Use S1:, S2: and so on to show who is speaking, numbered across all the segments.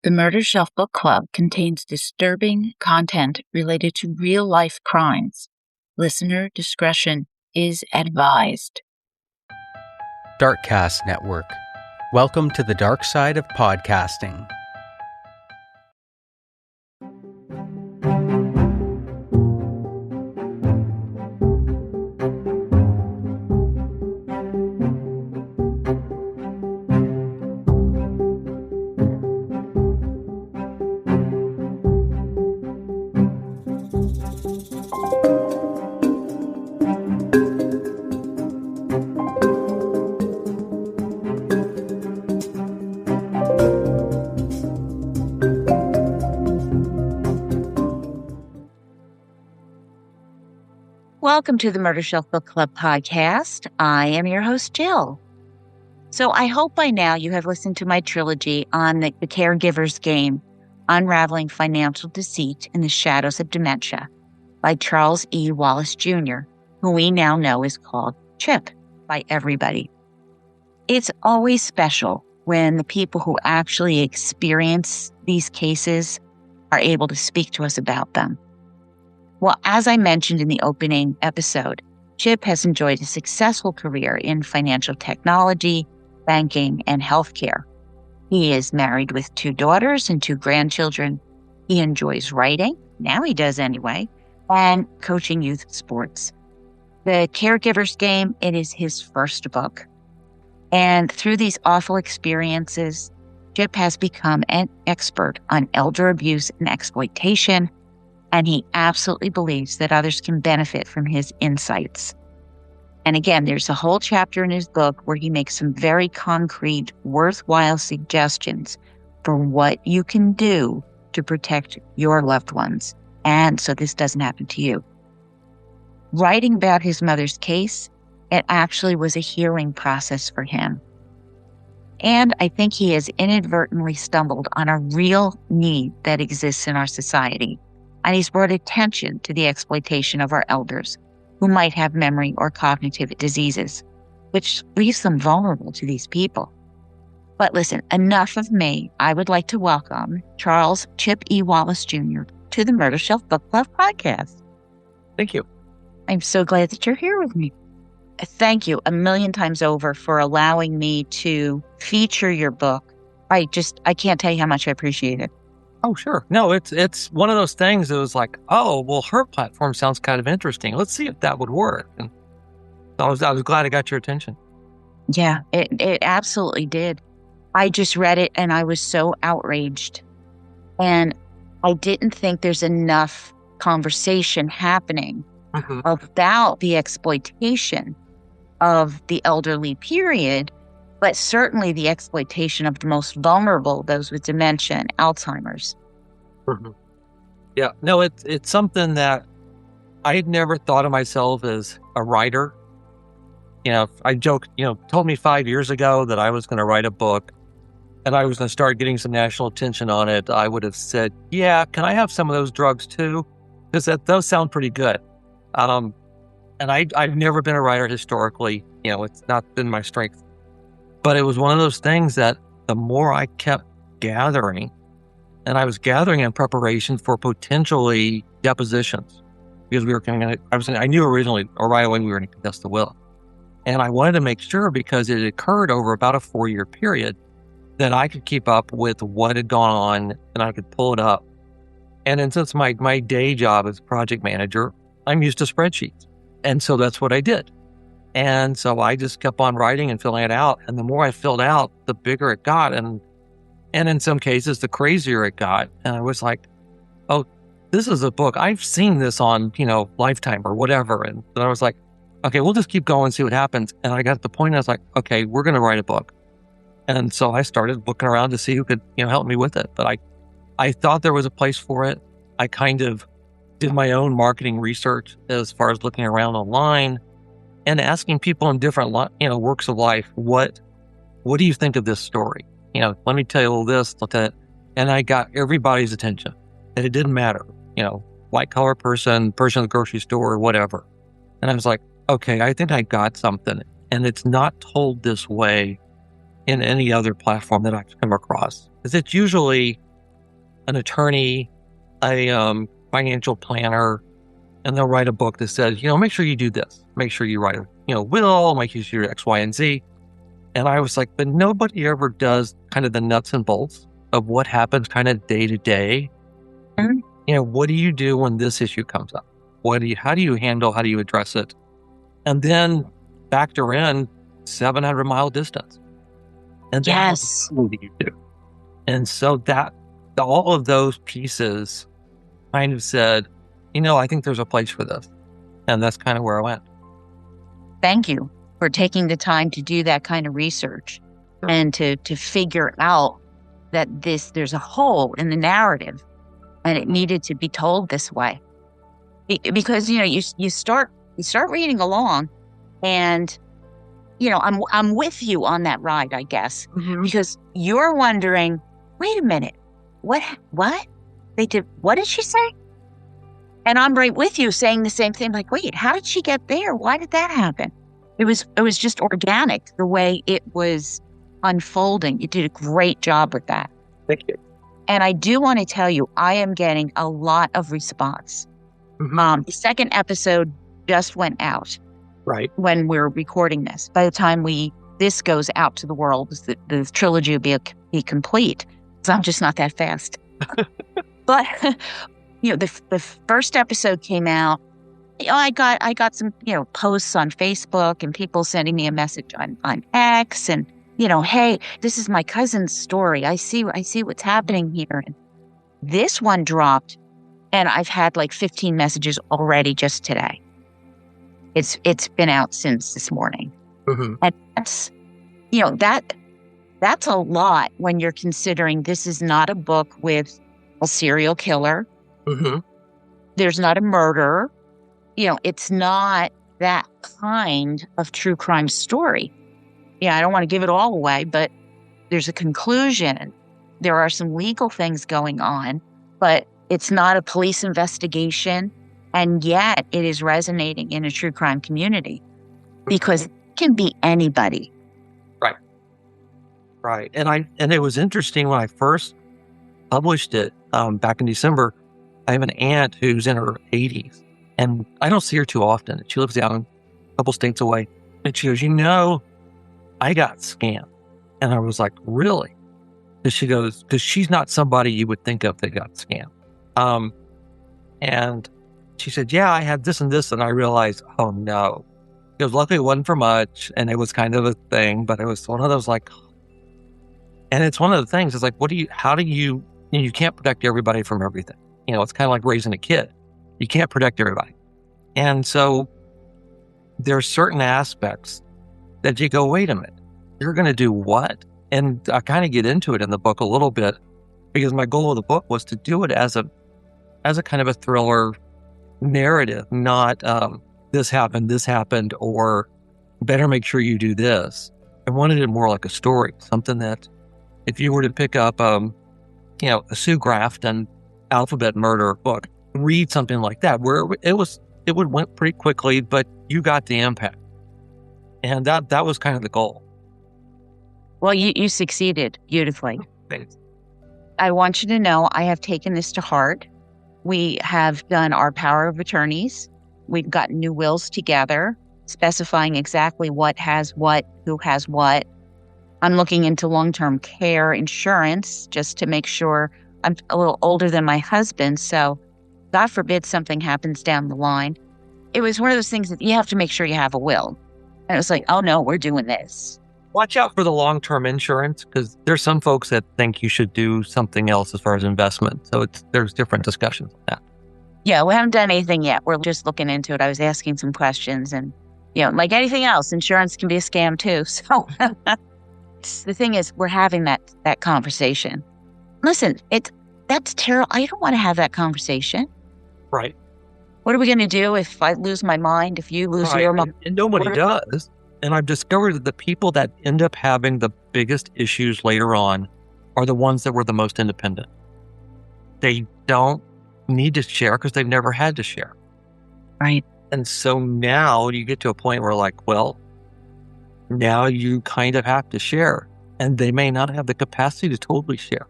S1: The Murder Shelf Book Club contains disturbing content related to real-life crimes. Listener discretion is advised.
S2: Darkcast Network. Welcome to the dark side of podcasting.
S1: Welcome to the Murder Shelf Book Club podcast. I am your host, Jill. So I hope by now you have listened to my trilogy on the Caregiver's Game, Unraveling Financial Deceit in the Shadows of Dementia by Charles E. Wallace Jr., who we now know is called Chip by everybody. It's always special when the people who actually experience these cases are able to speak to us about them. Well, as I mentioned in the opening episode, Chip has enjoyed a successful career in financial technology, banking, and healthcare. He is married with 2 daughters and 2 grandchildren. He enjoys writing, now he does anyway, and coaching youth sports. The Caregiver's Game, it is his first book. And through these awful experiences, Chip has become an expert on elder abuse and exploitation, and he absolutely believes that others can benefit from his insights. And again, there's a whole chapter in his book where he makes some very concrete, worthwhile suggestions for what you can do to protect your loved ones, and so this doesn't happen to you. Writing about his mother's case, it actually was a healing process for him. And I think he has inadvertently stumbled on a real need that exists in our society. And he's brought attention to the exploitation of our elders who might have memory or cognitive diseases, which leaves them vulnerable to these people. But listen, enough of me. I would like to welcome Charles Chip E. Wallace Jr. to the Murder Shelf Book Club podcast.
S3: Thank you.
S1: I'm so glad that you're here with me. Thank you a million times over for allowing me to feature your book. I can't tell you how much I appreciate it.
S3: Oh, sure. No, it's one of those things that was like, oh, well, her platform sounds kind of interesting. Let's see if that would work. And I was glad I got your attention.
S1: Yeah, it absolutely did. I just read it and I was so outraged. And I didn't think there's enough conversation happening about the exploitation of the elderly period, but certainly the exploitation of the most vulnerable, those with dementia and Alzheimer's.
S3: Mm-hmm. Yeah, no, it's something that I had never thought of myself as a writer. You know, I joked, told me 5 years ago that I was going to write a book and I was going to start getting some national attention on it. I would have said, yeah, can I have some of those drugs too? Because those sound pretty good. And I've never been a writer historically. It's not been my strength. But it was one of those things that the more I kept gathering, and I was gathering in preparation for potentially depositions, because we were I knew originally, or right away, we were going to contest the will. And I wanted to make sure, because it occurred over about a 4-year period, that I could keep up with what had gone on and I could pull it up. And then since my day job as project manager, I'm used to spreadsheets. And so that's what I did. And so I just kept on writing and filling it out. And the more I filled out, the bigger it got. And in some cases, the crazier it got. And I was like, oh, this is a book. I've seen this on, Lifetime or whatever. And I was like, okay, we'll just keep going and see what happens. And I got to the point, I was like, okay, we're going to write a book. And so I started looking around to see who could, help me with it. But I thought there was a place for it. I kind of did my own marketing research as far as looking around online and asking people in different, works of life, what do you think of this story? Let me tell you a little this, that. And I got everybody's attention. And it didn't matter, white collar person at the grocery store, whatever. And I was like, okay, I think I got something. And it's not told this way in any other platform that I've come across. Because it's usually an attorney, a financial planner, and they'll write a book that says, make sure you do this. Make sure you write a, will, make sure you do X, Y, and Z. And I was like, but nobody ever does kind of the nuts and bolts of what happens kind of day to day. What do you do when this issue comes up? How do you address it? And then factor in 700-mile distance. And then
S1: Yes.
S3: what do you do? And so that all of those pieces kind of said, I think there's a place for this. And that's kind of where I went.
S1: Thank you for taking the time to do that kind of research and to figure out that there's a hole in the narrative and it needed to be told this way. Because, you start reading along and, I'm with you on that ride, I guess, because you're wondering, wait a minute, what they did? What did she say? And I'm right with you saying the same thing. Like, wait, how did she get there? Why did that happen? It was just organic the way it was unfolding. You did a great job with that.
S3: Thank you.
S1: And I do want to tell you, I am getting a lot of response. The second episode just went out.
S3: Right.
S1: When we're recording this. By the time this goes out to the world, the trilogy will be complete. So I'm just not that fast. But the first episode came out. I got some posts on Facebook and people sending me a message on X and hey, this is my cousin's story. I see what's happening here. And this one dropped, and I've had like 15 messages already just today. It's been out since this morning, and that's that's a lot when you're considering this is not a book with a serial killer. There's not a murder. It's not that kind of true crime story. Yeah, I don't want to give it all away, but there's a conclusion. There are some legal things going on, but it's not a police investigation. And yet it is resonating in a true crime community because it can be anybody.
S3: Right. And it was interesting when I first published it back in December. I have an aunt who's in her 80s and I don't see her too often. She lives down a couple states away. And she goes, I got scammed. And I was like, really? Because she goes, because she's not somebody you would think of that got scammed. And she said, yeah, I had this and this. And I realized, oh no. It was luckily it wasn't for much. And it was kind of a thing, but it was one of those like, and it's one of the things, it's like, how do you can't protect everybody from everything. It's kind of like raising a kid. You can't protect everybody. And so there's certain aspects that you go, wait a minute, you're going to do what? And I kind of get into it in the book a little bit because my goal of the book was to do it as a kind of a thriller narrative, not this happened, or better make sure you do this. I wanted it more like a story, something that if you were to pick up, a Sue Grafton alphabet murder book, read something like that, where it would went pretty quickly, but you got the impact. And that was kind of the goal.
S1: Well, you succeeded beautifully.
S3: Thanks.
S1: I want you to know I have taken this to heart. We have done our power of attorneys. We've gotten new wills together, specifying exactly what has what, who has what. I'm looking into long-term care insurance just to make sure. I'm a little older than my husband, so God forbid something happens down the line. It was one of those things that you have to make sure you have a will. And it was like, oh no, we're doing this.
S3: Watch out for the long-term insurance because there's some folks that think you should do something else as far as investment. So there's different discussions on that.
S1: Yeah, we haven't done anything yet. We're just looking into it. I was asking some questions and, like anything else, insurance can be a scam too. So the thing is, we're having that conversation. Listen, that's terrible. I don't want to have that conversation.
S3: Right.
S1: What are we going to do if I lose my mind, if you lose your mind?
S3: And nobody does. And I've discovered that the people that end up having the biggest issues later on are the ones that were the most independent. They don't need to share because they've never had to share.
S1: Right.
S3: And so now you get to a point where like, well, now you kind of have to share. And they may not have the capacity to totally share.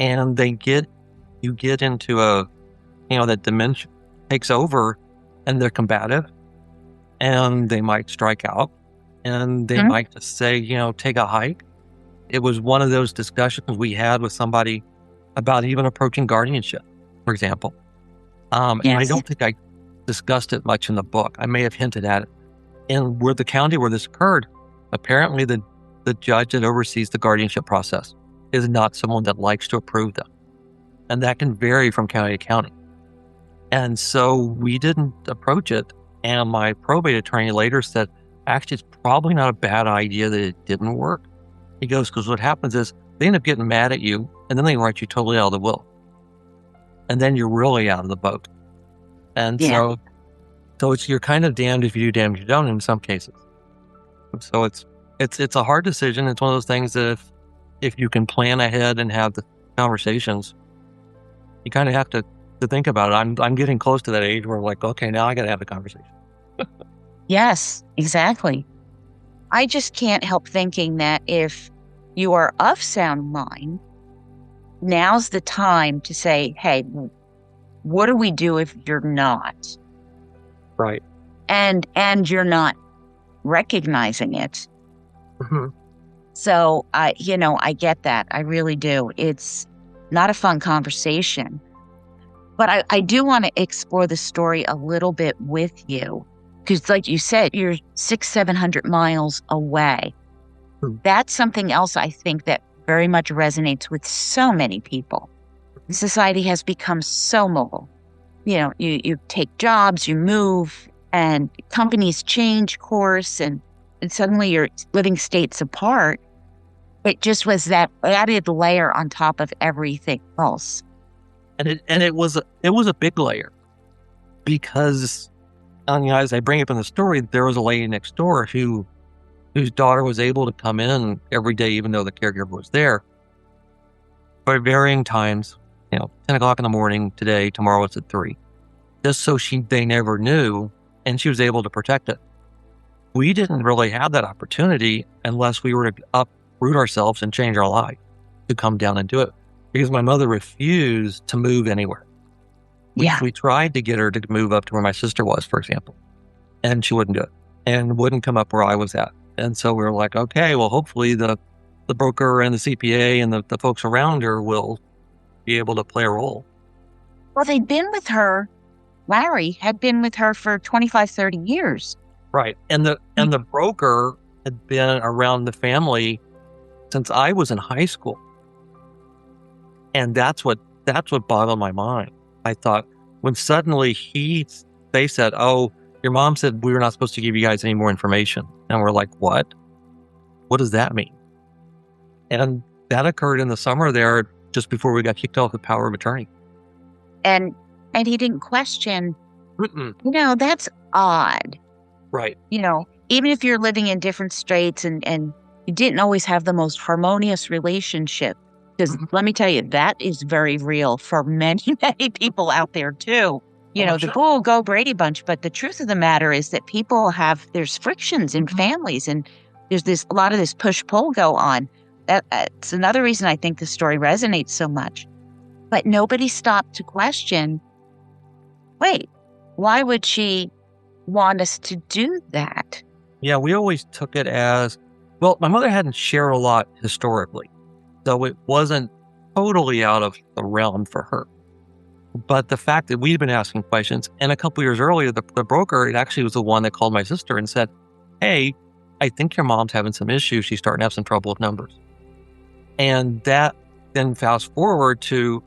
S3: and you get into that dementia takes over, and they're combative, and they might strike out, and they might just say, take a hike. It was one of those discussions we had with somebody about even approaching guardianship, for example. And I don't think I discussed it much in the book. I may have hinted at it. And where the county where this occurred, apparently the judge that oversees the guardianship process is not someone that likes to approve them. And that can vary from county to county. And so we didn't approach it. And my probate attorney later said, actually, it's probably not a bad idea that it didn't work. He goes, because what happens is they end up getting mad at you, and then they write you totally out of the will. And then you're really out of the boat. And so you're kind of damned if you do, damned if you don't in some cases. So it's a hard decision. It's one of those things that if you can plan ahead and have the conversations, you kind of have to think about it. I'm getting close to that age where I'm like, okay, now I got to have a conversation.
S1: Yes, exactly. I just can't help thinking that if you are of sound mind, now's the time to say, hey, what do we do if you're not?
S3: Right.
S1: And you're not recognizing it.
S3: Mm-hmm.
S1: So I get that. I really do. It's not a fun conversation. But I do want to explore the story a little bit with you. Because like you said, you're 600-700 miles away. That's something else I think that very much resonates with so many people. Society has become so mobile. You take jobs, you move, and companies change course, and suddenly you're living states apart. It just was that added layer on top of everything else.
S3: And it was a big layer, because as I bring up in the story, there was a lady next door whose daughter was able to come in every day, even though the caregiver was there, by varying times. 10 o'clock in the morning today, tomorrow it's at 3, just so they never knew, and she was able to protect it. We didn't really have that opportunity unless we were to uproot ourselves and change our life to come down and do it, because my mother refused to move anywhere. We tried to get her to move up to where my sister was, for example, and she wouldn't do it and wouldn't come up where I was at. And so we were like, okay, well, hopefully the broker and the CPA and the folks around her will be able to play a role.
S1: Well, they'd been with her. Larry had been with her for 25, 30 years.
S3: Right. And the broker had been around the family since I was in high school. And that's what boggled my mind. I thought, when suddenly they said, oh, your mom said we were not supposed to give you guys any more information. And we're like, what? What does that mean? And that occurred in the summer there, just before we got kicked off the power of attorney.
S1: And he didn't question, that's odd.
S3: Right.
S1: Even if you're living in different states and you didn't always have the most harmonious relationship, because let me tell you, that is very real for many, many people out there too. The go Brady Bunch, but the truth of the matter is that there's frictions in families, and there's a lot of this push-pull go on. That's another reason I think the story resonates so much. But nobody stopped to question, wait, why would she want us to do that?
S3: Yeah, we always took it as, well, my mother hadn't shared a lot historically, so it wasn't totally out of the realm for her. But the fact that we'd been asking questions, and a couple years earlier, the broker, it actually was the one that called my sister and said, hey, I think your mom's having some issues. She's starting to have some trouble with numbers. And that then fast forward to,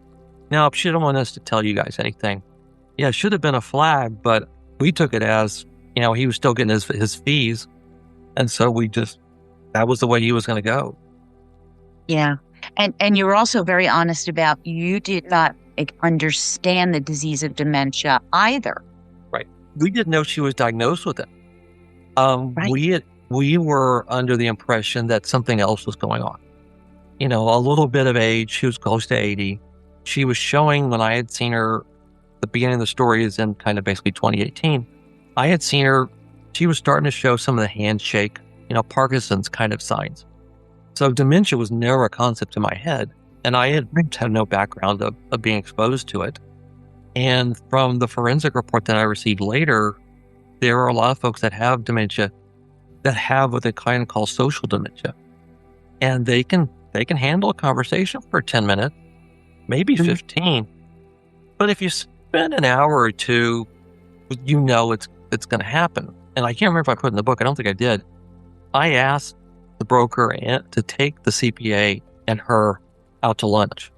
S3: now, she didn't want us to tell you guys anything. Yeah, it should have been a flag, but we took it as, he was still getting his fees. And so that was the way he was going to go.
S1: Yeah. And you were also very honest about, you did not understand the disease of dementia either.
S3: Right. We didn't know she was diagnosed with it.
S1: Right.
S3: We were under the impression that something else was going on. A little bit of age. She was close to 80. She was showing, when I had seen her, the beginning of the story is in kind of basically 2018. I had seen her, she was starting to show some of the handshake, Parkinson's kind of signs. So dementia was never a concept in my head. And I had no background of being exposed to it. And from the forensic report that I received later, there are a lot of folks that have dementia that have what they kind of call social dementia. And they can handle a conversation for 10 minutes, maybe 15. But if you spend an hour or two, you know it's going to happen. And I can't remember if I put in the book. I don't think I did. I asked the broker to take the CPA and her out to lunch,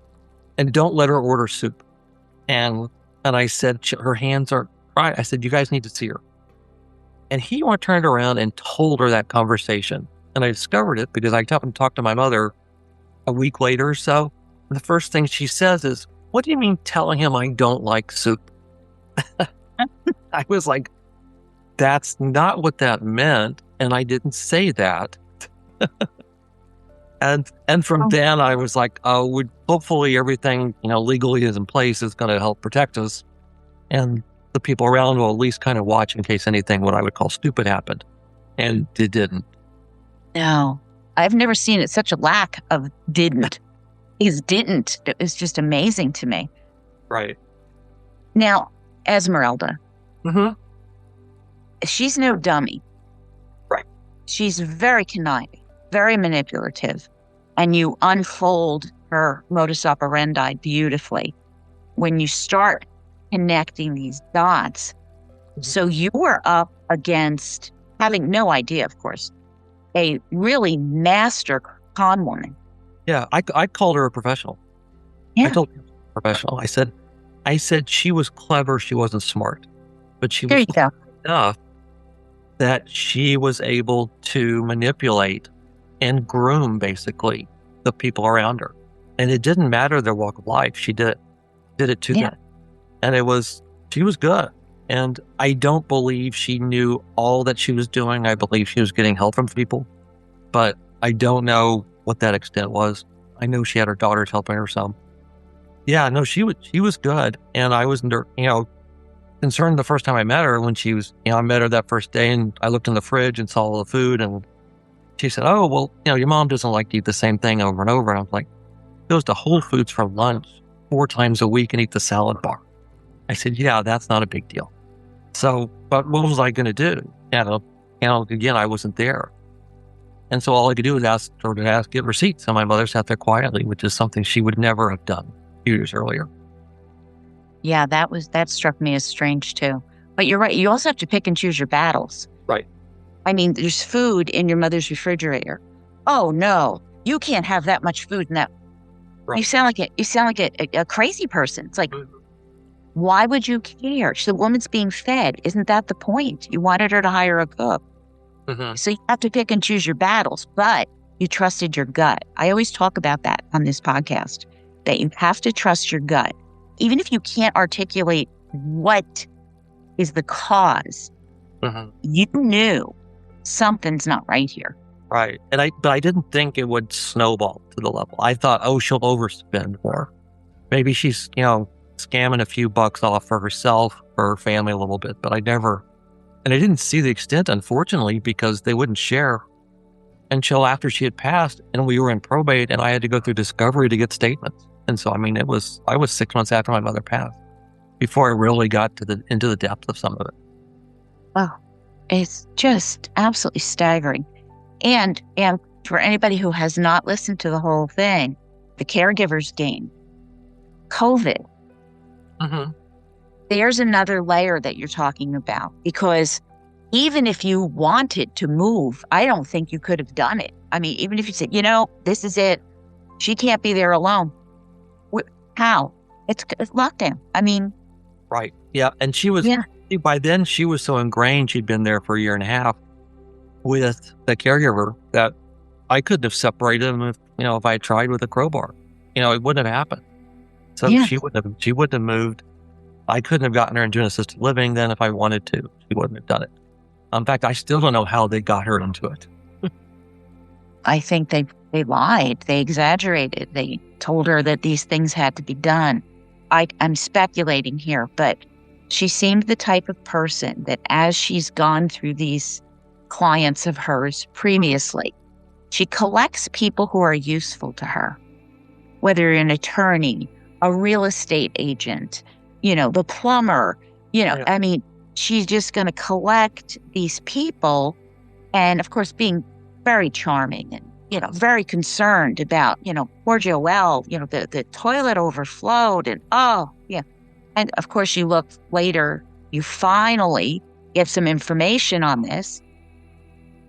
S3: and don't let her order soup. And I said, her hands are right. I said, you guys need to see her. And he turned around and told her that conversation. And I discovered it because I talked to my mother a week later or so. And the first thing she says is, what do you mean telling him I don't like soup? I was like, that's not what that meant. And I didn't say that. And from then I was like, oh, hopefully everything, legally is in place is going to help protect us. And the people around will at least kind of watch in case anything, what I would call stupid, happened. And it didn't.
S1: No, I've never seen it. Such a lack of didn't. Is didn't. It was just amazing to me.
S3: Right.
S1: Now, Esmeralda.
S3: Mm-hmm.
S1: She's no dummy.
S3: Right.
S1: She's very conniving, very manipulative, and you unfold her modus operandi beautifully when you start connecting these dots. So you were up against, having no idea, of course, a really master con woman.
S3: Yeah, I called her a professional.
S1: Yeah.
S3: I told her a professional. I said she was clever, she wasn't smart, but she
S1: There
S3: was
S1: you go.
S3: enough that she was able to manipulate and groom, basically, the people around her. And it didn't matter their walk of life. She did it to them. And she was good. And I don't believe she knew all that she was doing. I believe she was getting help from people, but I don't know what that extent was. I know she had her daughters helping her some. Yeah, no, she was good. And I was, concerned the first time I met her when she was, I met her that first day and I looked in the fridge and saw all the food and she said, oh, well, your mom doesn't like to eat the same thing over and over. And I was like, goes to Whole Foods for lunch 4 times a week and eat the salad bar. I said, yeah, that's not a big deal. So, but what was I going to do? Again, I wasn't there. And so all I could do was get receipts. And my mother sat there quietly, which is something she would never have done a few years earlier.
S1: Yeah, that struck me as strange too. But you're right. You also have to pick and choose your battles.
S3: Right.
S1: I mean, there's food in your mother's refrigerator. Oh no, you can't have that much food in that. Right. You sound like a crazy person. It's like, why would you care? The woman's being fed. Isn't that the point? You wanted her to hire a cook. Mm-hmm. So you have to pick and choose your battles, but you trusted your gut. I always talk about that on this podcast, that you have to trust your gut. Even if you can't articulate what is the cause, you knew something's not right here.
S3: Right. But I didn't think it would snowball to the level. I thought, oh, she'll overspend more. Maybe she's, scamming a few bucks off for herself or her family a little bit. But I didn't see the extent, unfortunately, because they wouldn't share until after she had passed and we were in probate and I had to go through discovery to get statements. And so, I was 6 months after my mother passed before I really got into the depth of some of it.
S1: Wow. It's just absolutely staggering. And for anybody who has not listened to the whole thing, the Caregiver's game, COVID, there's another layer that you're talking about, because even if you wanted to move, I don't think you could have done it. I mean, even if you said, this is it, she can't be there alone. How? It's lockdown. I mean.
S3: Right. Yeah. And by then she was so ingrained, she'd been there for a year and a half with the caregiver that I couldn't have separated them if I had tried with a crowbar. It wouldn't have happened. So she wouldn't have moved. I couldn't have gotten her into an assisted living then if I wanted to. She wouldn't have done it. In fact, I still don't know how they got her into it.
S1: I think they lied. They exaggerated. They told her that these things had to be done. I'm speculating here, but she seemed the type of person that as she's gone through these clients of hers previously, she collects people who are useful to her. whether you're an attorney, a real estate agent, the plumber,
S3: Yeah.
S1: I mean, she's just going to collect these people. And of course, being very charming and, very concerned about, poor Joell, the toilet overflowed and, oh, yeah. And of course, you look later, you finally get some information on this.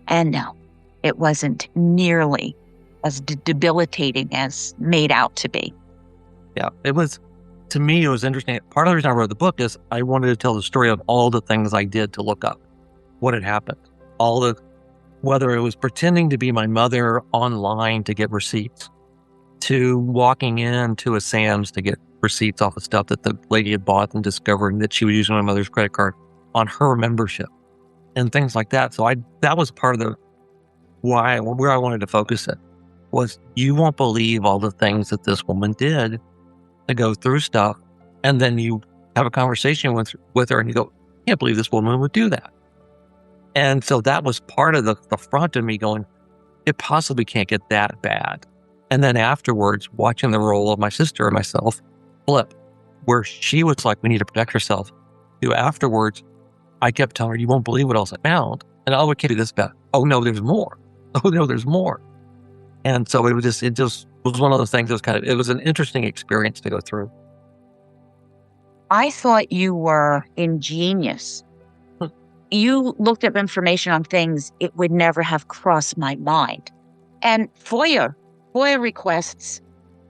S1: And no, it wasn't nearly as debilitating as made out to be.
S3: Yeah, to me, it was interesting. Part of the reason I wrote the book is I wanted to tell the story of all the things I did to look up what had happened. Whether it was pretending to be my mother online to get receipts, to walking into a Sam's to get receipts off of stuff that the lady had bought and discovering that she was using my mother's credit card on her membership and things like that. So that was part of where I wanted to focus it was you won't believe all the things that this woman did to go through stuff. And then you have a conversation with her and you go, I can't believe this woman would do that. And so that was part of the front of me going, it possibly can't get that bad. And then afterwards, watching the role of my sister and myself flip, where she was like, we need to protect herself. Afterwards, I kept telling her, you won't believe what else I found. And oh, it can't be this bad. Oh no, there's more. Oh no, there's more. And so it just was one of those things that was it was an interesting experience to go through.
S1: I thought you were ingenious. You looked up information on things it would never have crossed my mind. And FOIA requests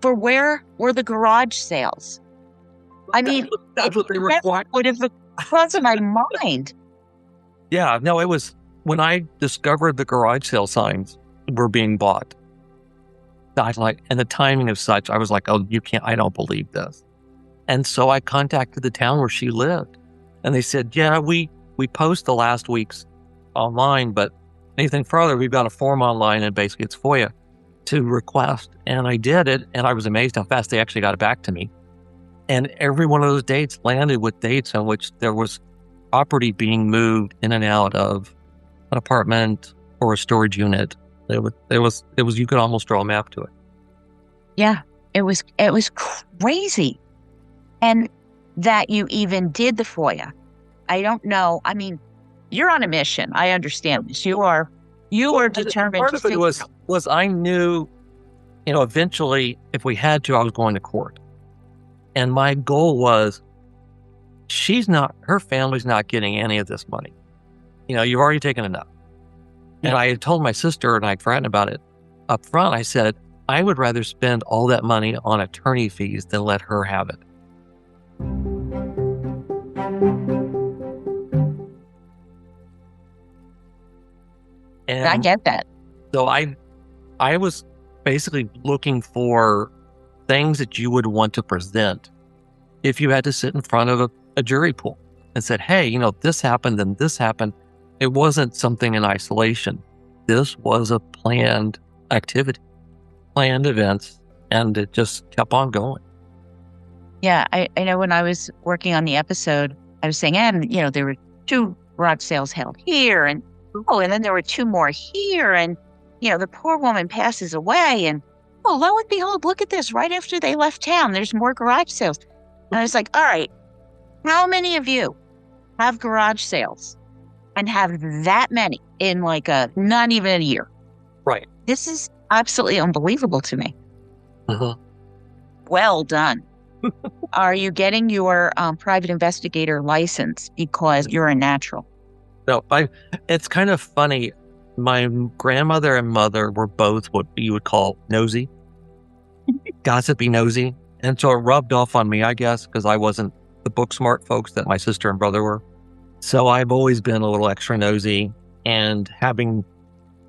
S1: for where were the garage sales? I mean,
S3: that's what they required.
S1: Would have crossed my mind.
S3: Yeah, no, it was when I discovered the garage sale signs were being bought. And the timing of such, I was like, oh, I don't believe this. And so I contacted the town where she lived. And they said, yeah, we post the last week's online, but anything further, we've got a form online and basically it's FOIA to request. And I did it. And I was amazed how fast they actually got it back to me. And every one of those dates landed with dates on which there was property being moved in and out of an apartment or a storage unit. It was you could almost draw a map to it.
S1: Yeah, it was crazy. And that you even did the FOIA. I don't know. I mean, you're on a mission. I understand this. You are determined.
S3: Part of it was I knew, eventually if we had to, I was going to court. And my goal was her family's not getting any of this money. You've already taken enough. And I had told my sister, and I'd forgotten about it up front. I said, I would rather spend all that money on attorney fees than let her have it. And
S1: I get that.
S3: So I was basically looking for things that you would want to present if you had to sit in front of a jury pool and said, hey, this happened and this happened. It wasn't something in isolation. This was a planned activity, planned events, and it just kept on going.
S1: Yeah, I know when I was working on the episode, I was saying, and there were 2 garage sales held here, and then there were 2 more here, and the poor woman passes away, and lo and behold, look at this! Right after they left town, there's more garage sales. And I was like, all right, how many of you have garage sales and have that many in not even a year?
S3: Right.
S1: This is absolutely unbelievable to me.
S3: Mm-hmm.
S1: Well done. Are you getting your private investigator license because you're a natural?
S3: No, it's kind of funny. My grandmother and mother were both what you would call nosy, gossipy nosy. And so it rubbed off on me, I guess, because I wasn't the book smart folks that my sister and brother were. So I've always been a little extra nosy, and having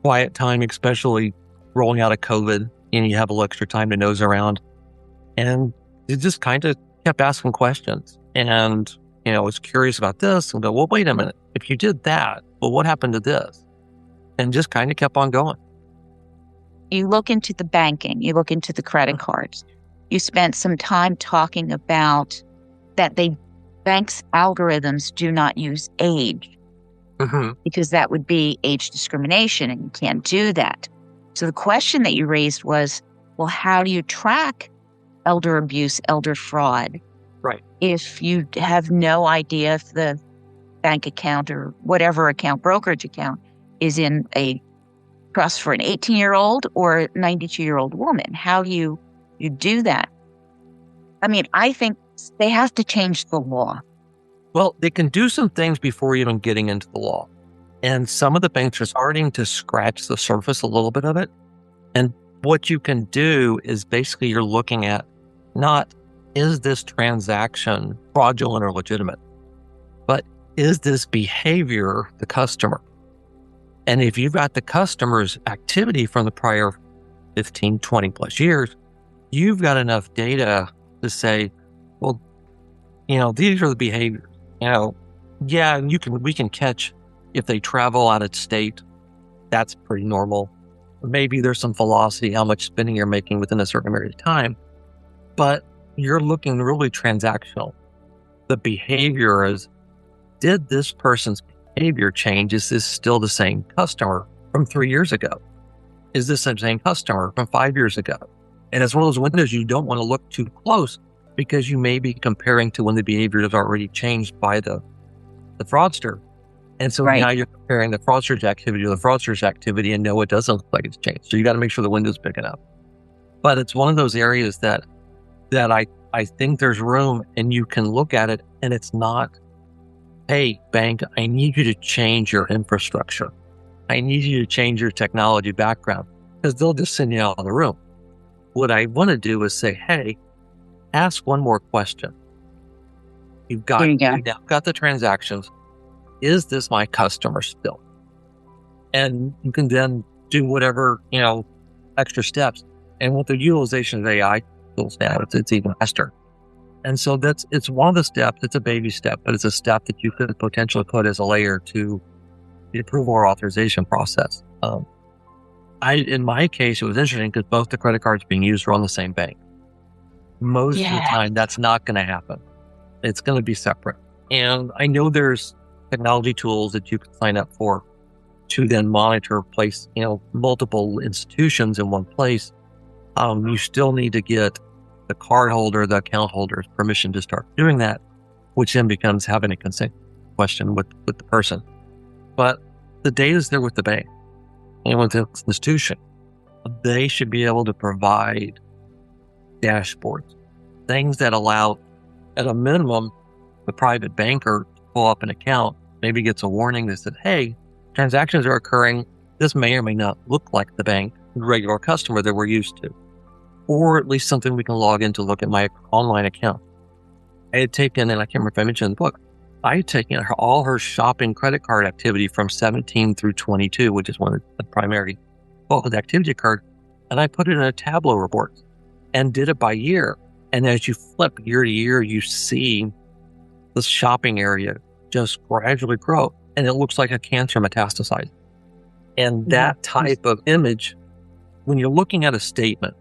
S3: quiet time, especially rolling out of COVID, and you have a little extra time to nose around. And it just kind of kept asking questions. And, was curious about this and go, well, wait a minute. If you did that, well, what happened to this? And just kind of kept on going.
S1: You look into the banking, you look into the credit cards. You spent some time talking about that banks' algorithms do not use age because that would be age discrimination and you can't do that. So the question that you raised was, well, how do you track elder abuse, elder fraud.
S3: Right.
S1: If you have no idea if the bank account or whatever account, brokerage account, is in a trust for an 18-year-old or a 92-year-old woman, how you do that. I mean, I think they have to change the law.
S3: Well, they can do some things before even getting into the law. And some of the banks are starting to scratch the surface a little bit of it. And what you can do is basically you're looking at not, is this transaction fraudulent or legitimate, but is this behavior the customer? And if you've got the customer's activity from the prior 15, 20 plus years, you've got enough data to say, well, these are the behaviors. Yeah, we can catch if they travel out of state. That's pretty normal. Maybe there's some velocity, how much spending you're making within a certain period of time. But you're looking really transactional. The behavior is, did this person's behavior change? Is this still the same customer from 3 years ago? Is this the same customer from 5 years ago? And it's one of those windows you don't want to look too close because you may be comparing to when the behavior has already changed by the fraudster. And so now you're comparing the fraudster's activity to the fraudster's activity, and no, it doesn't look like it's changed. So you got to make sure the window's big enough. But it's one of those areas that I think there's room, and you can look at it, and it's not, hey, bank, I need you to change your infrastructure. I need you to change your technology background, because they'll just send you out of the room. What I want to do is say, hey, ask one more question. You've got the transactions. Is this my customer still? And you can then do whatever, extra steps. And with the utilization of AI tools now, it's even faster. And so it's one of the steps. It's a baby step, but it's a step that you could potentially put as a layer to the approval or authorization process. In my case, it was interesting because both the credit cards being used were on the same bank. Most of the time, that's not going to happen. It's going to be separate. And I know there's technology tools that you can sign up for to then monitor, place, multiple institutions in one place. You still need to get the card holder, the account holder's permission to start doing that, which then becomes having a consent question with the person. But the data's there with the bank and with the institution. They should be able to provide dashboards, things that allow, at a minimum, the private banker to pull up an account, maybe gets a warning that says, hey, transactions are occurring. This may or may not look like the bank, regular customer that we're used to. Or at least something we can log in to look at my online account. I had taken, and I can't remember if I mentioned in the book, I had taken all her shopping credit card activity from 17 through 22, which is one of the primary bulk of the activity occurred, and I put it in a Tableau report and did it by year. And as you flip year to year, you see the shopping area just gradually grow, and it looks like a cancer metastasized. And that type of image, when you're looking at a statement,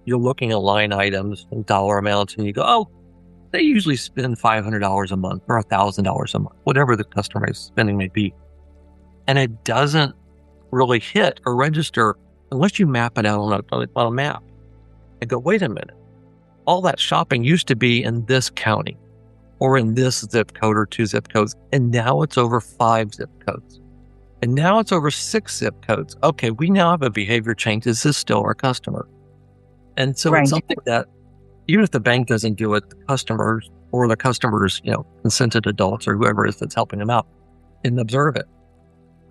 S3: you're looking at line items and dollar amounts, and you go, oh, they usually spend $500 a month or $1,000 a month, whatever the customer's spending may be. And it doesn't really hit or register unless you map it out on a map and go, wait a minute, all that shopping used to be in this county or in this zip code or 2 zip codes, and now it's over 5 zip codes. And now it's over 6 zip codes. Okay, we now have a behavior change. Is this still our customer? And so it's something that even if the bank doesn't do it, the customers or the customers, consented adults or whoever it is that's helping them out, and observe it.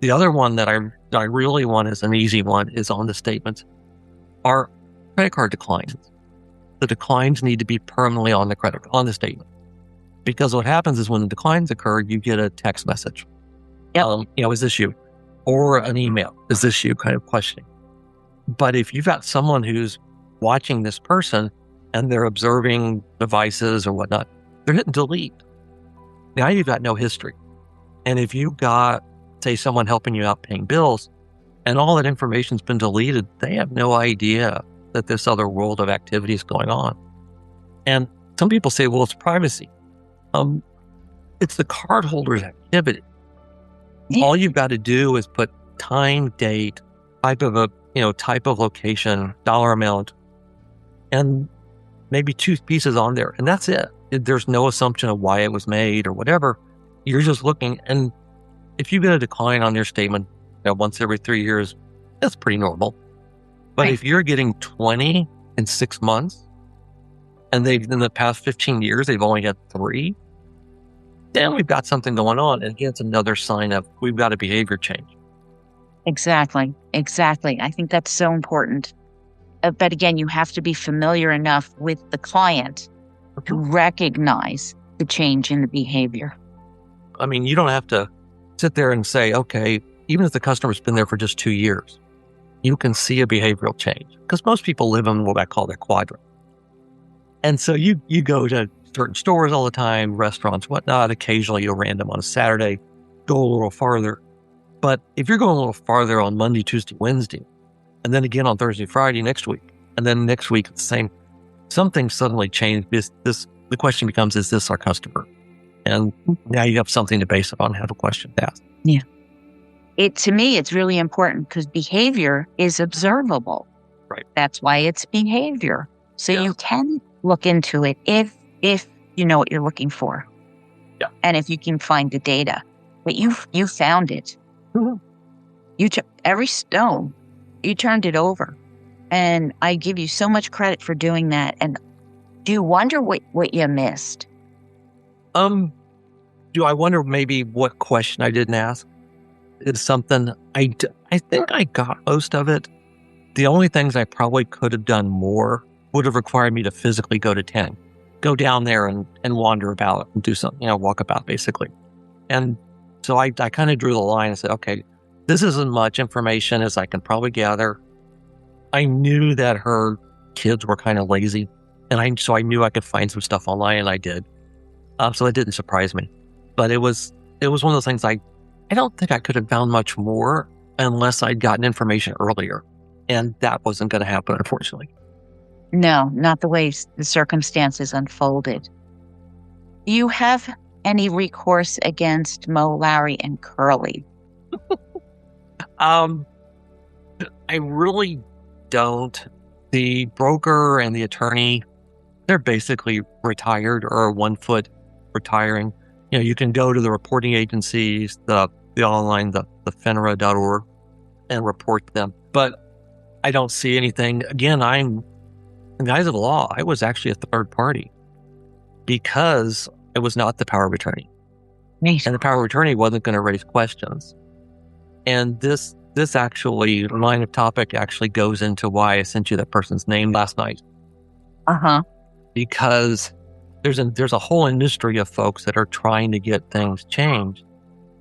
S3: The other one that I really want is an easy one is on the statements are credit card declines. The declines need to be permanently on the statement. Because what happens is when the declines occur, you get a text message. Is this you? Or an email. Is this you? Kind of questioning. But if you've got someone who's watching this person and they're observing devices or whatnot, they're hitting delete. Now you've got no history. And if you've got, say, someone helping you out paying bills and all that information's been deleted, they have no idea that this other world of activity is going on. And some people say, well, it's privacy. It's the cardholder's activity. Yeah. All you've got to do is put time, date, type of location, dollar amount, and maybe 2 pieces on there, and that's it. There's no assumption of why it was made or whatever. You're just looking, and if you get a decline on your statement once every 3 years, that's pretty normal. But
S1: Right.
S3: if you're getting 20 in 6 months, and they've in the past 15 years, they've only had 3, then we've got something going on. And again, it's another sign of we've got a behavior change.
S1: Exactly. Exactly. I think that's so important. But again, you have to be familiar enough with the client to recognize the change in the behavior.
S3: I mean, you don't have to sit there and say, okay, even if the customer's been there for just 2 years, you can see a behavioral change, because most people live in what I call their quadrant. And so you go to certain stores all the time, restaurants, whatnot. Occasionally you'll random on a Saturday, go a little farther. But if you're going a little farther on Monday, Tuesday, Wednesday, and then again on Thursday, Friday next week, and then next week it's the same, something suddenly changed. The question becomes, is this our customer? And now you have something to base it on, have a question to ask.
S1: Yeah. To me, it's really important because behavior is observable.
S3: Right.
S1: That's why it's behavior. So
S3: Yeah.
S1: you can look into it if you know what you're looking for.
S3: Yeah.
S1: And if you can find the data. But you found it.
S3: Mhm.
S1: Every stone, you turned it over. And I give you so much credit for doing that. And do you wonder what you missed?
S3: Do I wonder maybe what question I didn't ask? Is something I think I got most of it. The only things I probably could have done more would have required me to physically go to 10, go down there and wander about and do something, walk about basically. And so I kind of drew the line and said, okay, this isn't much information as I can probably gather. I knew that her kids were kind of lazy, and so I knew I could find some stuff online, and I did. So it didn't surprise me, but it was one of those things I don't think I could have found much more unless I'd gotten information earlier, and that wasn't going to happen, unfortunately.
S1: No, not the way the circumstances unfolded. Do you have any recourse against Mo, Larry, and Curly?
S3: I really don't. The broker and the attorney, they're basically retired or 1 foot retiring. You can go to the reporting agencies, the online, the FINRA.org, and report them. But I don't see anything. Again, in the eyes of the law, I was actually a third party because it was not the power of attorney.
S1: Right.
S3: And the power of attorney wasn't going to raise questions. And this actually line of topic actually goes into why I sent you that person's name last night.
S1: Uh-huh.
S3: Because there's a whole industry of folks that are trying to get things changed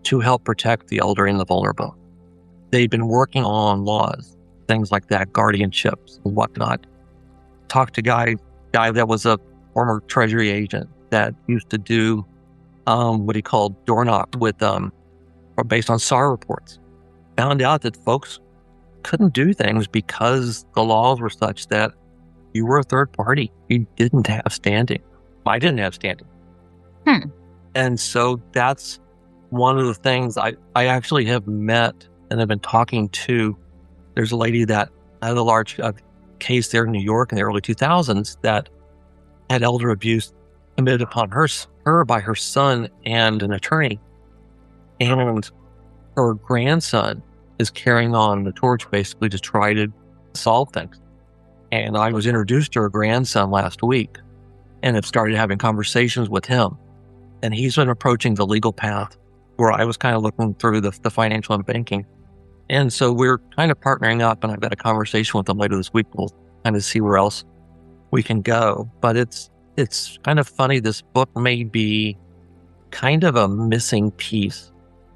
S3: to help protect the elderly and the vulnerable. They've been working on laws, things like that, guardianships and whatnot. Talked to guy that was a former Treasury agent that used to do what he called door knock with or based on SAR reports. Found out that folks couldn't do things because the laws were such that you were a third party. You didn't have standing. I didn't have standing. And so that's one of the things I actually have met and have been talking to. There's a lady that had a large case there in New York in the early 2000s that had elder abuse committed upon her by her son and an attorney. And her grandson is carrying on the torch basically to try to solve things. And I was introduced to her grandson last week and have started having conversations with him. And he's been approaching the legal path where I was kind of looking through the financial and banking. And so we're kind of partnering up, and I've got a conversation with him later this week. We'll kind of see where else we can go. But it's kind of funny. This book may be kind of a missing piece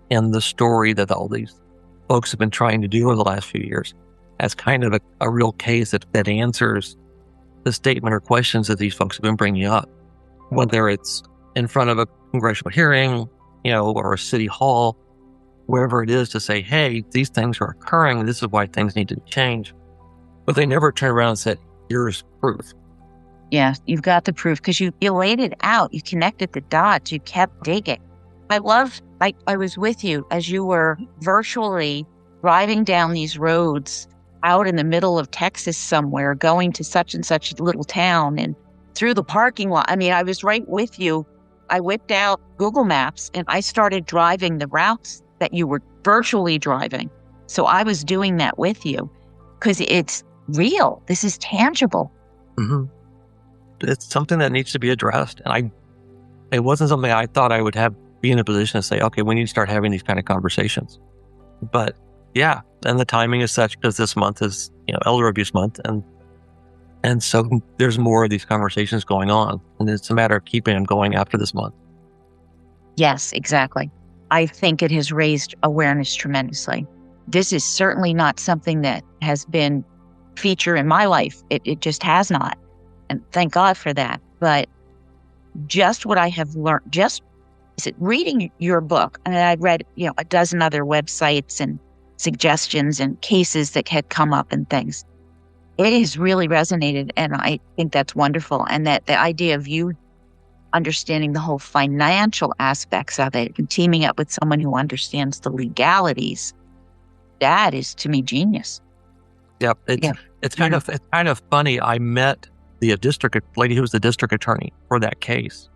S3: in the story that all these folks have been trying to do over the last few years, as kind of a real case that answers the statement or questions that these folks have been bringing up, whether it's in front of a congressional hearing, or a city hall, wherever it is, to say, hey, these things are occurring. This is why things need to change. But they never turn around and said, here's proof.
S1: Yeah, you've got the proof because you laid it out. You connected the dots. You kept digging. I was with you as you were virtually driving down these roads out in the middle of Texas somewhere, going to such and such little town. And through the parking lot. I mean, I was right with you. I whipped out Google Maps and I started driving the routes that you were virtually driving. So I was doing that with you because it's real. This is tangible.
S3: Mm-hmm. It's something that needs to be addressed. And it wasn't something I thought I would be in a position to say, okay, we need to start having these kind of conversations. But yeah, and the timing is such because this month is, Elder Abuse Month. And so there's more of these conversations going on. And it's a matter of keeping them going after this month.
S1: Yes, exactly. I think it has raised awareness tremendously. This is certainly not something that has been feature in my life. It just has not. And thank God for that. But just what I have learned, reading your book, and I read, a dozen other websites and suggestions and cases that had come up and things. It has really resonated, and I think that's wonderful. And that the idea of you understanding the whole financial aspects of it and teaming up with someone who understands the legalities, that is, to me, genius.
S3: Yep. It's kind of funny. I met the lady who was the district attorney for that case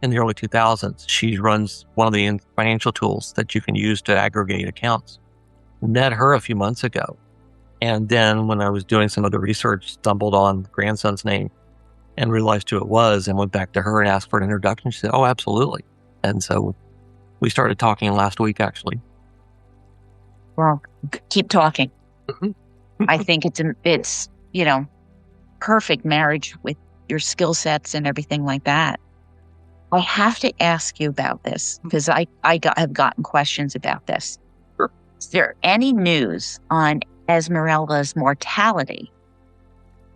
S3: in the early 2000s. She runs one of the financial tools that you can use to aggregate accounts. Met her a few months ago. And then when I was doing some other research, stumbled on grandson's name and realized who it was and went back to her and asked for an introduction. She said, "Oh, absolutely." And so we started talking last week, actually.
S1: Well, keep talking. I think it's perfect marriage with your skill sets and everything like that. I have to ask you about this because I have gotten questions about this.
S3: Sure.
S1: Is there any news on Esmeralda's mortality?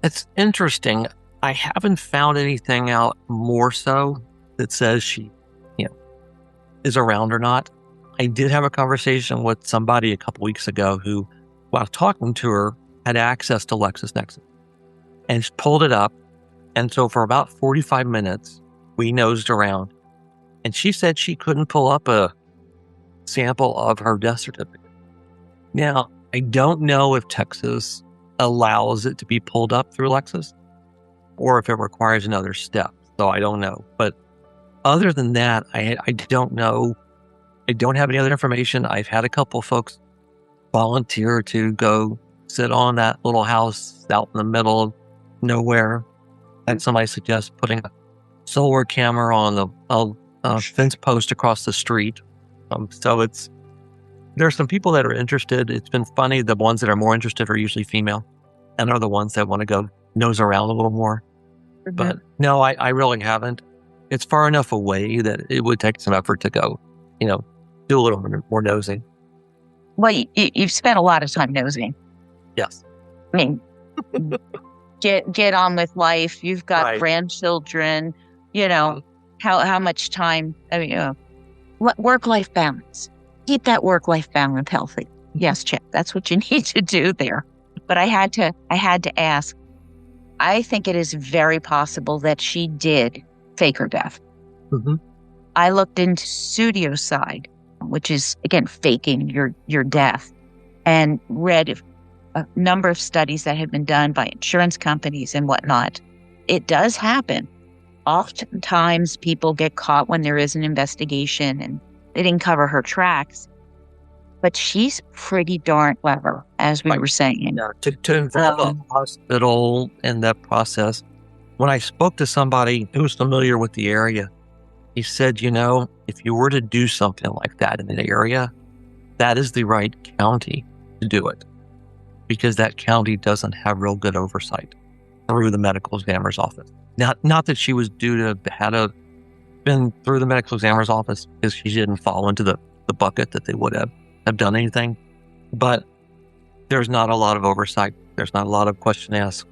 S3: It's interesting. I haven't found anything out more so that says she, is around or not. I did have a conversation with somebody a couple weeks ago who, while talking to her, had access to LexisNexis and she pulled it up. And so for about 45 minutes, we nosed around and she said she couldn't pull up a sample of her death certificate. Now, I don't know if Texas allows it to be pulled up through Lexis or if it requires another step. So I don't know. But other than that, I don't know. I don't have any other information. I've had a couple folks volunteer to go sit on that little house out in the middle of nowhere. And somebody suggests putting a solar camera on the fence post across the street. So there's some people that are interested. It's been funny. The ones that are more interested are usually female and are the ones that want to go nose around a little more. Mm-hmm. But no, I really haven't. It's far enough away that it would take some effort to go, do a little more nosing.
S1: Well, you've spent a lot of time nosing.
S3: Yes.
S1: I mean, get on with life. You've got
S3: right.
S1: Grandchildren, how much time, work-life balance. Keep that work-life balance healthy. Yes, Chip, that's what you need to do there. But I had to ask, I think it is very possible that she did fake her death.
S3: Mm-hmm.
S1: I looked into pseudocide, which is, again, faking your death, and read a number of studies that have been done by insurance companies and whatnot. It does happen. Oftentimes people get caught when there is an investigation and they didn't cover her tracks. But she's pretty darn clever, as we were saying.
S3: Yeah, to involve a hospital in that process. When I spoke to somebody who was familiar with the area, he said, if you were to do something like that in an area, that is the right county to do it. Because that county doesn't have real good oversight through the medical examiner's office. Not that she was due to been through the medical examiner's office because she didn't fall into the bucket that they would have done anything. But there's not a lot of oversight. There's not a lot of question asked.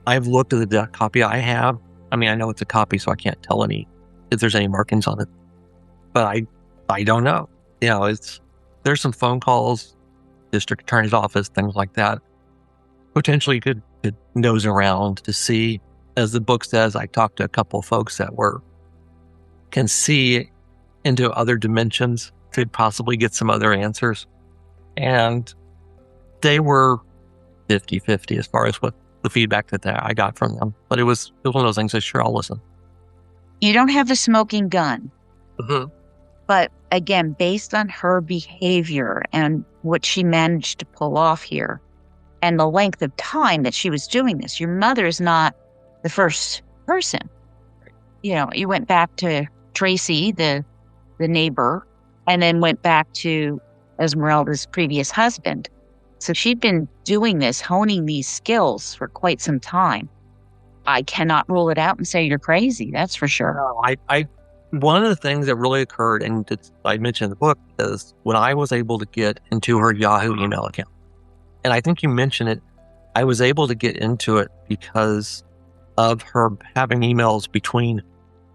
S3: I've looked at the copy I have. I mean, I know it's a copy, so I can't tell if there's any markings on it. But I don't know. There's some phone calls, district attorney's office, things like that. Potentially could nose around to see. As the book says, I talked to a couple of folks that can see into other dimensions to possibly get some other answers. And they were 50-50 as far as what the feedback that I got from them. But it was one of those things that, sure, I'll listen.
S1: You don't have the smoking gun.
S3: Mm-hmm.
S1: But again, based on her behavior and what she managed to pull off here and the length of time that she was doing this, your mother is not the first person. You know, you went back to Tracy, the neighbor, and then went back to Esmeralda's previous husband. So she'd been doing this, honing these skills for quite some time. I cannot rule it out and say you're crazy. That's for sure.
S3: No, one of the things that really occurred, and I mentioned in the book, is when I was able to get into her Yahoo email account. And I think you mentioned it. I was able to get into it because of her having emails between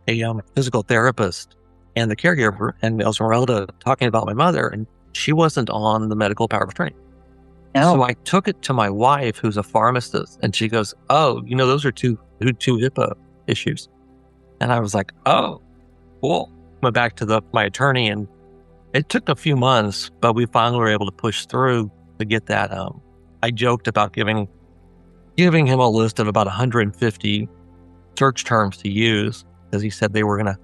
S3: a physical therapist and the caregiver and Esmeralda talking about my mother, and she wasn't on the medical power of attorney.
S1: No.
S3: So I took it to my wife, who's a pharmacist, and she goes, "Oh, those are two HIPAA issues." And I was like, "Oh, cool." Went back to my attorney, and it took a few months, but we finally were able to push through to get that. I joked about giving him a list of about 150 search terms to use, because he said they were going to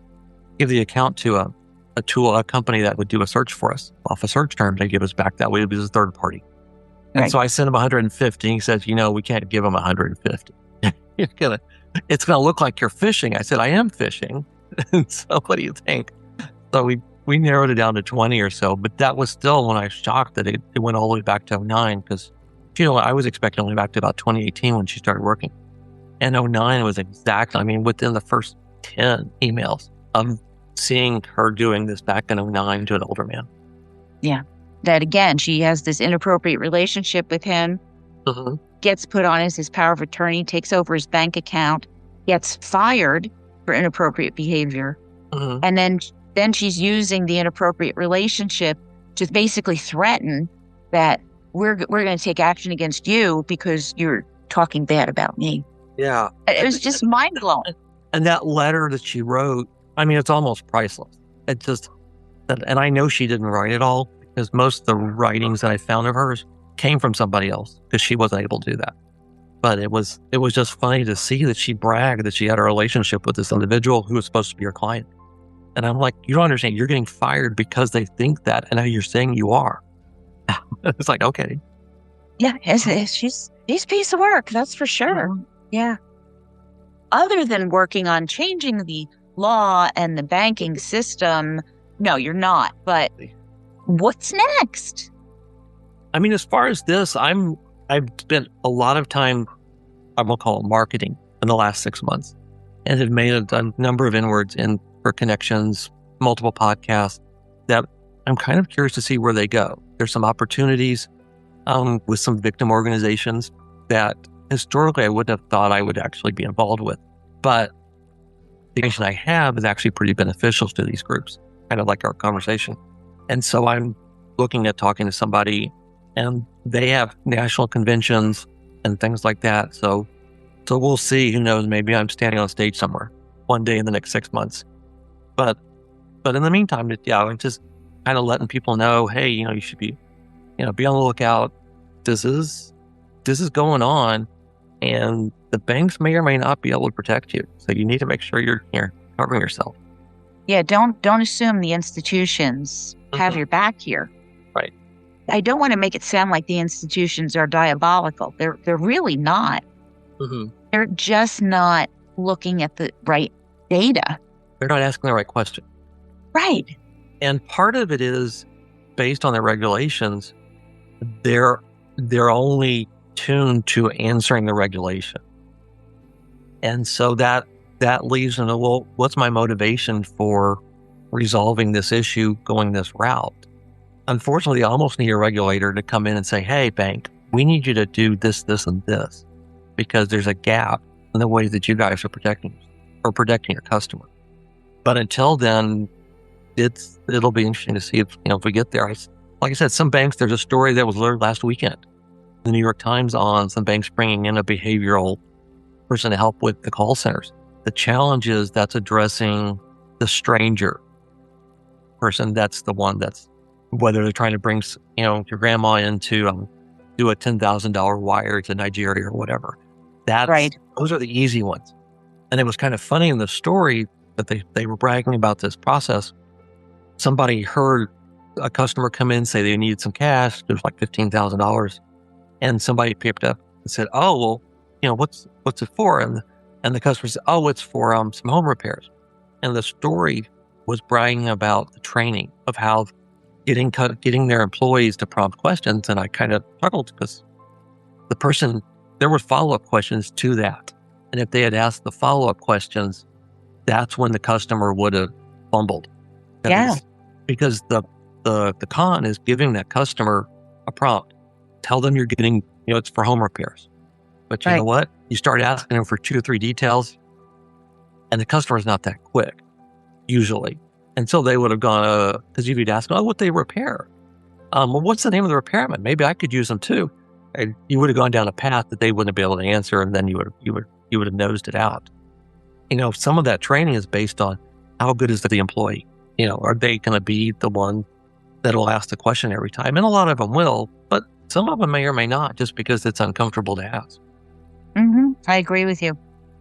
S3: give the account to a company that would do a search for us off a search term. They give us back that way. It was a third party. And
S1: Right.
S3: so I sent him 150. He says, we can't give him 150. It's going to look like you're fishing. I said, I am fishing. And so what do you think? So we narrowed it down to 20 or so, but that was still when I was shocked that it went all the way back to 2009, because, I was expecting only back to about 2018 when she started working. And 2009 was exactly, within the first 10 emails of seeing her doing this back in 2009 to an older man.
S1: Yeah. That again, she has this inappropriate relationship with him,
S3: Mm-hmm.
S1: gets put on as his power of attorney, takes over his bank account, gets fired for inappropriate behavior.
S3: Mm-hmm.
S1: And then she's using the inappropriate relationship to basically threaten that we're going to take action against you because you're talking bad about me.
S3: Yeah.
S1: It was just mind blowing.
S3: And that letter that she wrote, it's almost priceless. And I know she didn't write it all, because most of the writings that I found of hers came from somebody else, because she wasn't able to do that. But it was just funny to see that she bragged that she had a relationship with this individual who was supposed to be her client. And I'm like, you don't understand. You're getting fired because they think that, and now you're saying you are. It's like, okay.
S1: Yeah, she's a piece of work, that's for sure.
S3: Mm-hmm.
S1: Yeah. Other than working on changing the law and the banking system, no, you're not. But what's next?
S3: As far as this, I've spent a lot of time, I'm going to call it marketing, in the last 6 months, and have made a number of inroads in for connections, multiple podcasts that I'm kind of curious to see where they go. There's some opportunities with some victim organizations that historically I wouldn't have thought I would actually be involved with. But the information I have is actually pretty beneficial to these groups, kind of like our conversation. And so I'm looking at talking to somebody, and they have national conventions and things like that. So we'll see. Who knows? Maybe I'm standing on stage somewhere one day in the next 6 months. But in the meantime, I'm just kind of letting people know, hey, you should be on the lookout. This is going on, and the banks may or may not be able to protect you. So you need to make sure you're covering yourself.
S1: Yeah, don't assume the institutions have your back here.
S3: Right.
S1: I don't want to make it sound like the institutions are diabolical. They're really not.
S3: Mm-hmm.
S1: They're just not looking at the right data.
S3: They're not asking the right question.
S1: Right.
S3: And part of it is based on the regulations. They're only tuned to answering the regulation. And so that leaves them to, well, what's my motivation for resolving this issue, going this route? Unfortunately, I almost need a regulator to come in and say, hey, bank, we need you to do this, this, and this, because there's a gap in the way that you guys are protecting your customer. But until then, it'll be interesting to see if we get there. Like I said, some banks, there's a story that was learned last weekend, the New York Times, on some banks bringing in a behavioral person to help with the call centers. The challenge is that's addressing the stranger person. That's the one that's, whether they're trying to bring your grandma in to do a $10,000 wire to Nigeria or whatever.
S1: Right.
S3: Those are the easy ones. And it was kind of funny in the story that they were bragging about this process. Somebody heard a customer come in, say they needed some cash. It was like $15,000. And somebody picked up and said, "Oh, well, what's it for?" And the customer said, "Oh, it's for some home repairs." And the story was bragging about the training of how getting their employees to prompt questions. And I kind of struggled because there were follow-up questions to that. And if they had asked the follow-up questions, that's when the customer would have fumbled.
S1: Yeah.
S3: Because the con is giving that customer a prompt. Tell them you're getting, it's for home repairs. But you know what? You start asking them for 2 or 3 details, and the customer's not that quick, usually. And so they would have gone, because you'd ask them, "Oh, what they repair? Well, what's the name of the repairman? Maybe I could use them too." And you would have gone down a path that they wouldn't be able to answer, and then you would have nosed it out. Some of that training is based on how good is the employee. Are they going to be the one that'll ask the question every time? And a lot of them will, but some of them may or may not, just because it's uncomfortable to ask.
S1: I agree with you.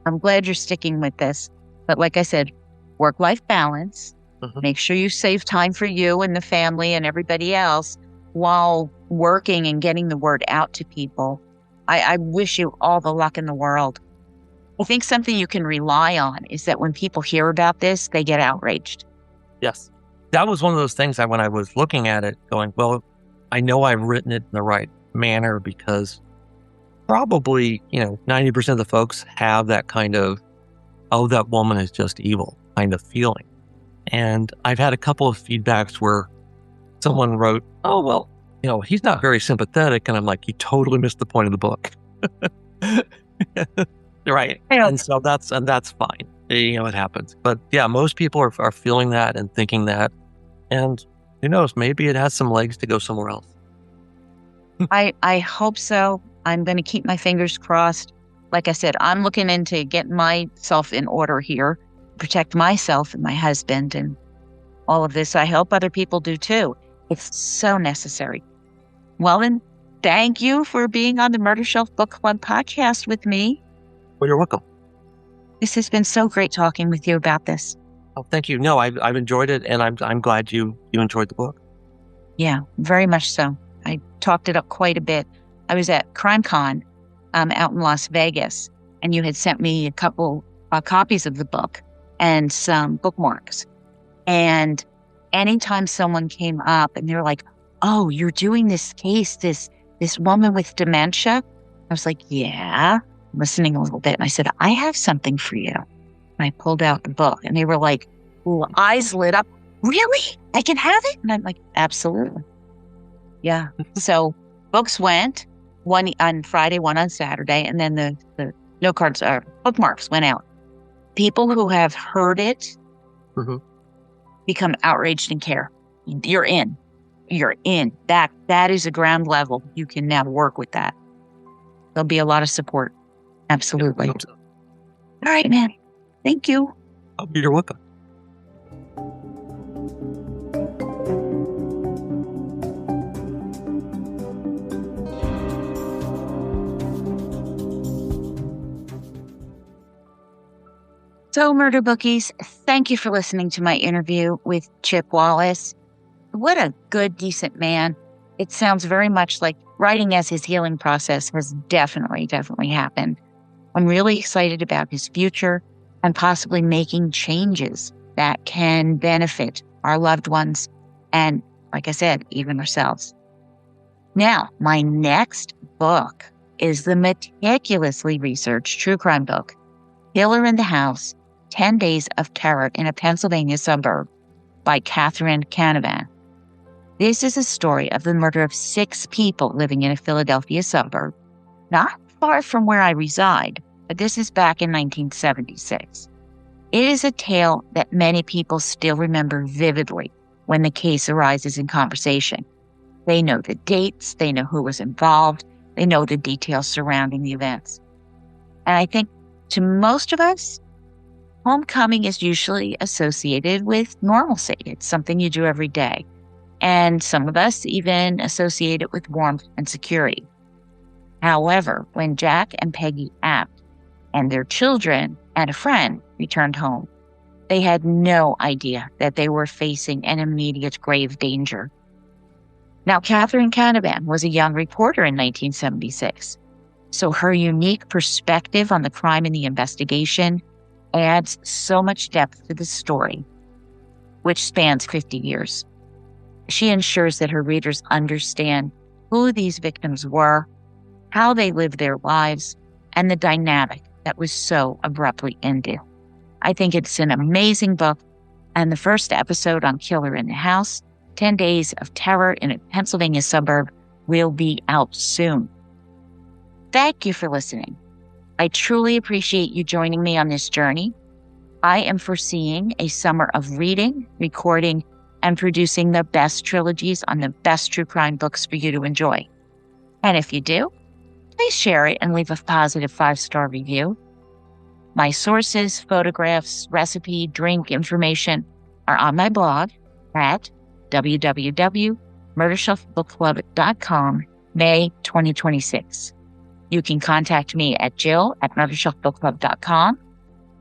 S1: I'm glad you're sticking with this. But like I said, work-life balance. Make sure you save time for you and the family and everybody else while working and getting the word out to people. I wish you all the luck in the world. I think something you can rely on is that when people hear about this, they get outraged.
S3: Yes. That was one of those things that when I was looking at it going, well, I know I've written it in the right manner because probably, 90% of the folks have that kind of, "Oh, that woman is just evil" kind of feeling. And I've had a couple of feedbacks where someone wrote, "Oh, well, he's not very sympathetic." And I'm like, "You totally missed the point of the book." Right. And so that's fine. It happens. But yeah, most people are feeling that and thinking that. And who knows, maybe it has some legs to go somewhere else.
S1: I hope so. I'm going to keep my fingers crossed. Like I said, I'm looking into getting myself in order here, protect myself and my husband and all of this. I hope other people do too. It's so necessary. Well, then, thank you for being on the Murder Shelf Book Club podcast with me.
S3: Well, you're welcome.
S1: This has been so great talking with you about this.
S3: Oh, thank you. No, I've enjoyed it, and I'm glad you enjoyed the book.
S1: Yeah, very much so. I talked it up quite a bit. I was at CrimeCon out in Las Vegas, and you had sent me a couple copies of the book and some bookmarks. And anytime someone came up and they're like, "Oh, you're doing this case, this woman with dementia," I was like, "Yeah," listening a little bit. And I said, "I have something for you." And I pulled out the book, and they were like, eyes lit up. "Really? I can have it?" And I'm like, "Absolutely." Yeah. So books went, one on Friday, one on Saturday, and then the note cards or bookmarks went out. People who have heard it become outraged and care. You're in. That is a ground level. You can now work with that. There'll be a lot of support. Absolutely.
S3: Yeah,
S1: All right, man. Thank you.
S3: oh, you're welcome.
S1: So, Murder Bookies, thank you for listening to my interview with Chip Wallace. What a good, decent man. It sounds very much like writing as his healing process has definitely happened. I'm really excited about his future and possibly making changes that can benefit our loved ones and, like I said, even ourselves. Now, my next book is the meticulously researched true crime book, Killer in the House, 10 Days of Terror in a Pennsylvania Suburb by Catherine Canavan. This is a story of the murder of 6 people living in a Philadelphia suburb, not far from where I reside, but this is back in 1976. It is a tale that many people still remember vividly when the case arises in conversation. They know the dates, they know who was involved, they know the details surrounding the events. And I think to most of us, homecoming is usually associated with normalcy. It's something you do every day. And some of us even associate it with warmth and security. However, when Jack and Peggy Apt and their children and a friend returned home. They had no idea that they were facing an immediate grave danger. Now, Catherine Canavan was a young reporter in 1976, so her unique perspective on the crime and the investigation adds so much depth to the story, which spans 50 years. She ensures that her readers understand who these victims were, how they lived their lives, and the dynamic that was so abruptly ended. I think it's an amazing book, and the first episode on Killer in the House, 10 Days of Terror in a Pennsylvania Suburb, will be out soon. Thank you for listening. I truly appreciate you joining me on this journey. I am foreseeing a summer of reading, recording, and producing the best trilogies on the best true crime books for you to enjoy. And if you do, please share it and leave a positive 5-star review. My sources, photographs, recipe, drink information are on my blog at www.murdershelfbookclub.com, May 2026. You can contact me at jill@murdershelfbookclub.com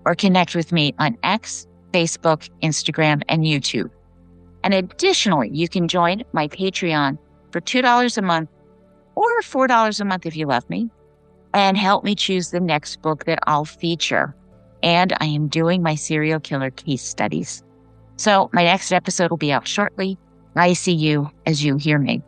S1: or connect with me on X, Facebook, Instagram, and YouTube. And additionally, you can join my Patreon for $2 a month or $4 a month if you love me, and help me choose the next book that I'll feature. And I am doing my serial killer case studies. So my next episode will be out shortly. I see you as you hear me.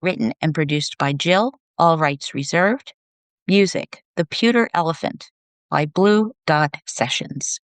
S1: Written and produced by Jill, all rights reserved. Music, The Pewter Elephant by Blue Dot Sessions.